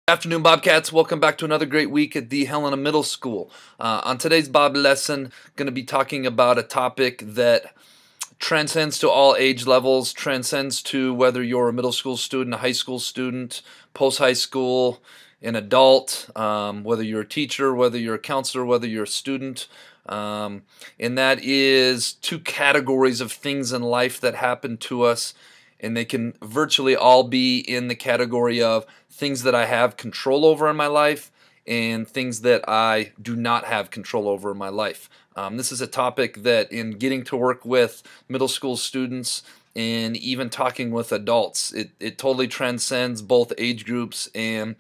Afternoon, Bobcats. Welcome back to another great week at the Helena Middle School. On today's Bob lesson, going to be talking about a topic that transcends to all age levels, transcends to whether you're a middle school student, a high school student, post-high school, an adult, whether you're a teacher, whether you're a counselor, whether you're a student. And that is two categories of things in life that happen to us, and they can virtually all be in the category of things that I have control over in my life and things that I do not have control over in my life. This is a topic that in getting to work with middle school students and even talking with adults, it totally transcends both age groups, and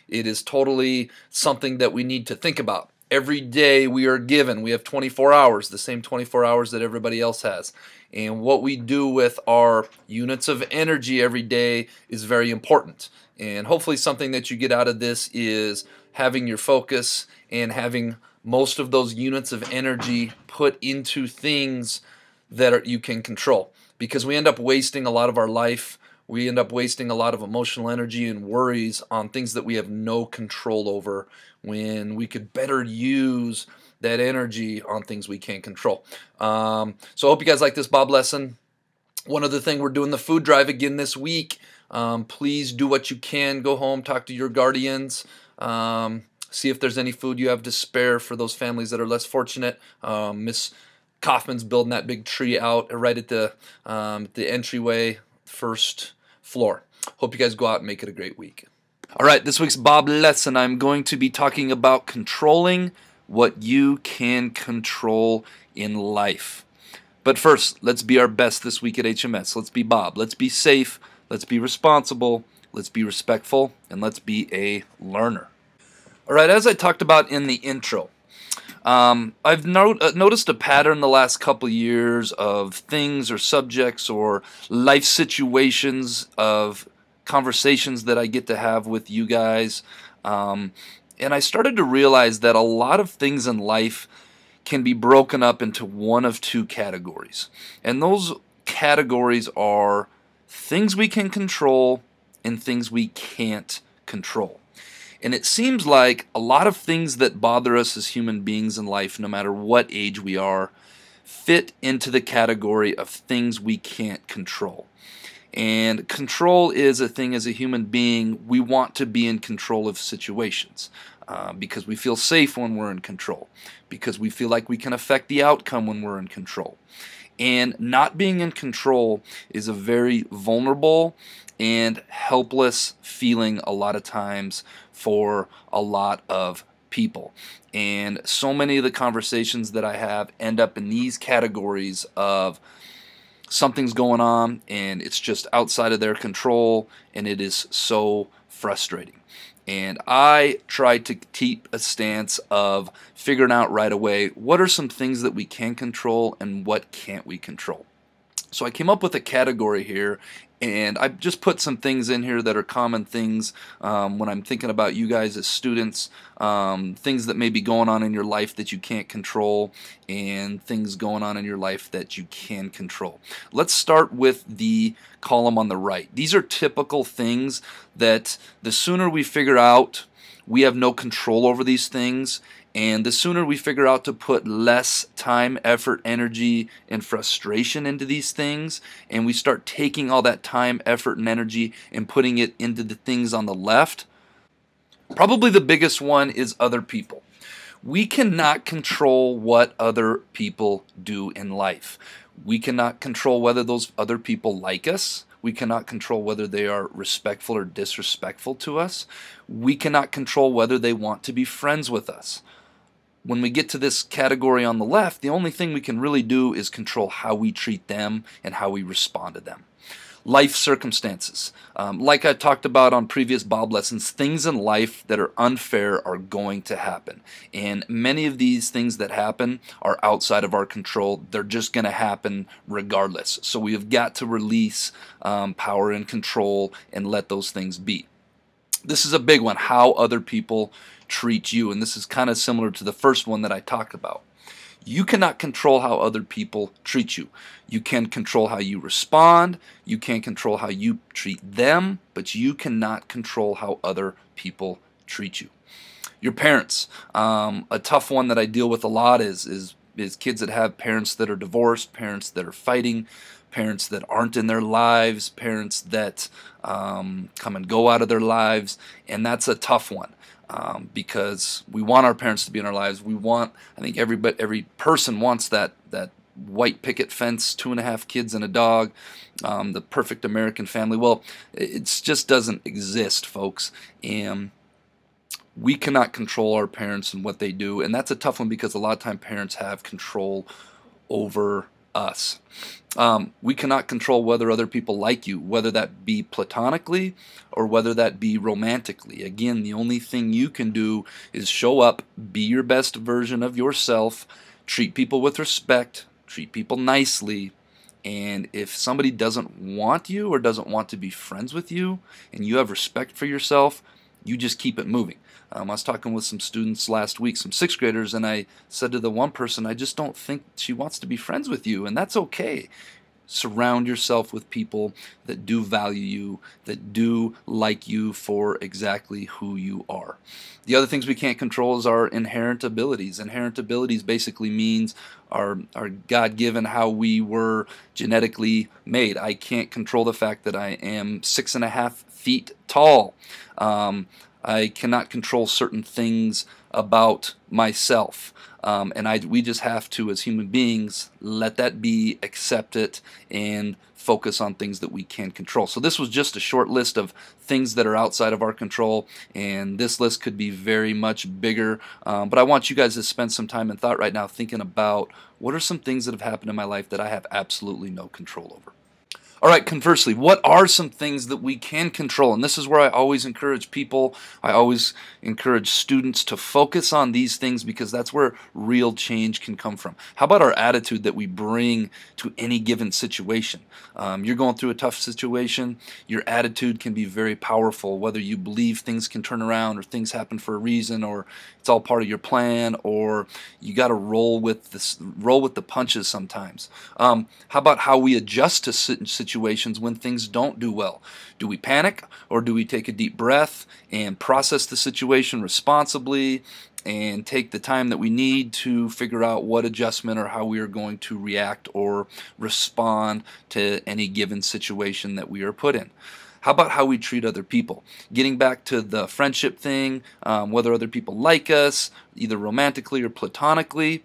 it is totally something that we need to think about. Every day we are given, we have 24 hours, the same 24 hours that everybody else has. And what we do with our units of energy every day is very important. And hopefully something that you get out of this is having your focus and having most of those units of energy put into things that you can control. Because we end up wasting a lot of our life. We end up wasting a lot of emotional energy and worries on things that we have no control over, when we could better use that energy on things we can't control. So I hope you guys like this Bob lesson. One other thing, we're doing the food drive again this week. Please do what you can. Go home, talk to your guardians. See if there's any food you have to spare for those families that are less fortunate. Miss Kaufman's building that big tree out right at the entryway, first floor. Hope you guys go out and make it a great week. All right, this week's Bob lesson, I'm going to be talking about controlling what you can control in life. But first, let's be our best this week at HMS. Let's be Bob. Let's be safe. Let's be responsible. Let's be respectful. And let's be a learner. All right, as I talked about in the intro, I've noticed a pattern the last couple of years of things or subjects or life situations of conversations that I get to have with you guys. And I started to realize that a lot of things in life can be broken up into one of two categories. And those categories are things we can control and things we can't control. And it seems like a lot of things that bother us as human beings in life, no matter what age we are, fit into the category of things we can't control. And control is a thing as a human being. We want to be in control of situations because we feel safe when we're in control, because we feel like we can affect the outcome when we're in control. And not being in control is a very vulnerable and helpless feeling a lot of times for a lot of people. And so many of the conversations that I have end up in these categories of something's going on and it's just outside of their control, and it is so frustrating. And I try to keep a stance of figuring out right away what are some things that we can control and what can't we control. So I came up with a category here, and I just put some things in here that are common things when I'm thinking about you guys as students, things that may be going on in your life that you can't control, and things going on in your life that you can control. Let's start with the column on the right. These are typical things that the sooner we figure out we have no control over these things, and the sooner we figure out to put less time, effort, energy, and frustration into these things, and we start taking all that time, effort, and energy and putting it into the things on the left, probably the biggest one is other people. We cannot control what other people do in life. We cannot control whether those other people like us. We cannot control whether they are respectful or disrespectful to us. We cannot control whether they want to be friends with us. When we get to this category on the left, the only thing we can really do is control how we treat them and how we respond to them. Life circumstances. Like I talked about on previous Bob lessons, things in life that are unfair are going to happen. And many of these things that happen are outside of our control. They're just going to happen regardless. So we have got to release power and control and let those things be. This is a big one, how other people treat you. And this is kind of similar to the first one that I talked about. You cannot control how other people treat you. You can control how you respond. You can control how you treat them, but you cannot control how other people treat you. Your parents. A tough one that I deal with a lot is kids that have parents that are divorced, parents that are fighting, parents that aren't in their lives, parents that come and go out of their lives, and that's a tough one. Because we want our parents to be in our lives. I think every person wants that white picket fence, 2.5 kids and a dog, the perfect American family. Well, it just doesn't exist, folks. And we cannot control our parents and what they do, and that's a tough one because a lot of time parents have control over us. We cannot control whether other people like you, whether that be platonically or whether that be romantically. Again, the only thing you can do is show up, be your best version of yourself, treat people with respect, treat people nicely, and if somebody doesn't want you or doesn't want to be friends with you and you have respect for yourself, you just keep it moving. I was talking with some students last week, some 6th graders, and I said to the one person, I just don't think she wants to be friends with you, and that's okay. Surround yourself with people that do value you, that do like you for exactly who you are. The other things we can't control is our inherent abilities. Inherent abilities basically means our God-given, how we were genetically made. I can't control the fact that I am 6.5 feet tall. I cannot control certain things about myself. We just have to, as human beings, let that be, accept it, and focus on things that we can control. So this was just a short list of things that are outside of our control, and this list could be very much bigger. But I want you guys to spend some time in thought right now thinking about what are some things that have happened in my life that I have absolutely no control over. All right, conversely, what are some things that we can control? And this is where I always encourage people, I always encourage students to focus on these things because that's where real change can come from. How about our attitude that we bring to any given situation? You're going through a tough situation, your attitude can be very powerful, whether you believe things can turn around or things happen for a reason or it's all part of your plan or you got to roll with the punches sometimes. How about how we adjust to situations when things don't do well? Do we panic or do we take a deep breath and process the situation responsibly and take the time that we need to figure out what adjustment or how we are going to react or respond to any given situation that we are put in? How about how we treat other people? Getting back to the friendship thing, whether other people like us, either romantically or platonically,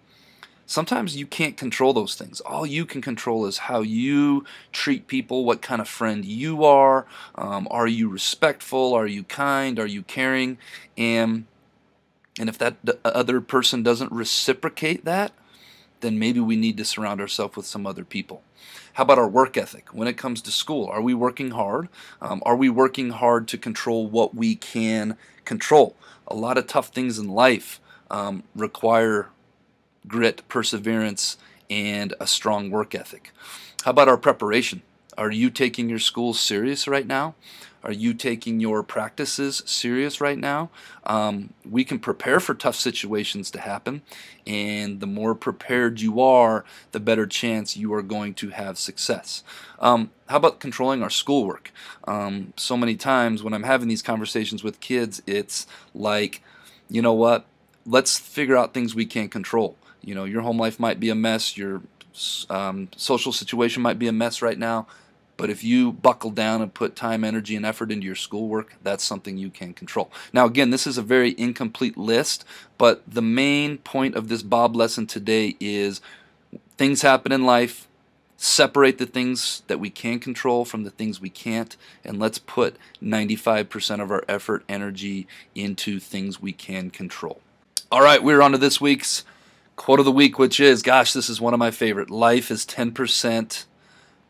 sometimes you can't control those things. All you can control is how you treat people, what kind of friend you are. Are you respectful? Are you kind? Are you caring? And if that other person doesn't reciprocate that, then maybe we need to surround ourselves with some other people. How about our work ethic? When it comes to school, are we working hard? Are we working hard to control what we can control? A lot of tough things in life require grit, perseverance, and a strong work ethic. How about our preparation? Are you taking your school serious right now? Are you taking your practices serious right now? We can prepare for tough situations to happen, and the more prepared you are, the better chance you are going to have success. How about controlling our schoolwork? So many times when I'm having these conversations with kids, it's like, you know what? Let's figure out things we can't control. You know, your home life might be a mess, your social situation might be a mess right now, but if you buckle down and put time, energy, and effort into your schoolwork, that's something you can control. Now again, this is a very incomplete list, but the main point of this Bob lesson today is things happen in life, separate the things that we can control from the things we can't, and let's put 95% of our effort, energy into things we can control. All right, we're on to this week's quote of the week, which is, gosh, this is one of my favorite. Life is 10%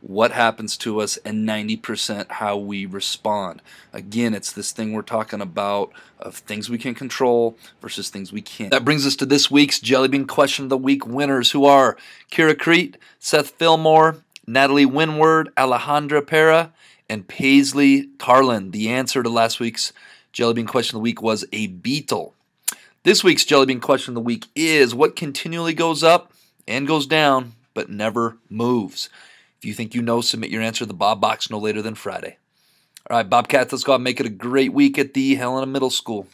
what happens to us and 90% how we respond. Again, it's this thing we're talking about of things we can control versus things we can't. That brings us to this week's Jellybean Question of the Week winners, who are Kira Crete, Seth Fillmore, Natalie Winward, Alejandra Pera, and Paisley Carlin. The answer to last week's Jellybean Question of the Week was a beetle. This week's Jellybean Question of the Week is, what continually goes up and goes down, but never moves. If you think you know, submit your answer to the Bob Box no later than Friday. All right, Bobcats, let's go out and make it a great week at the Helena Middle School.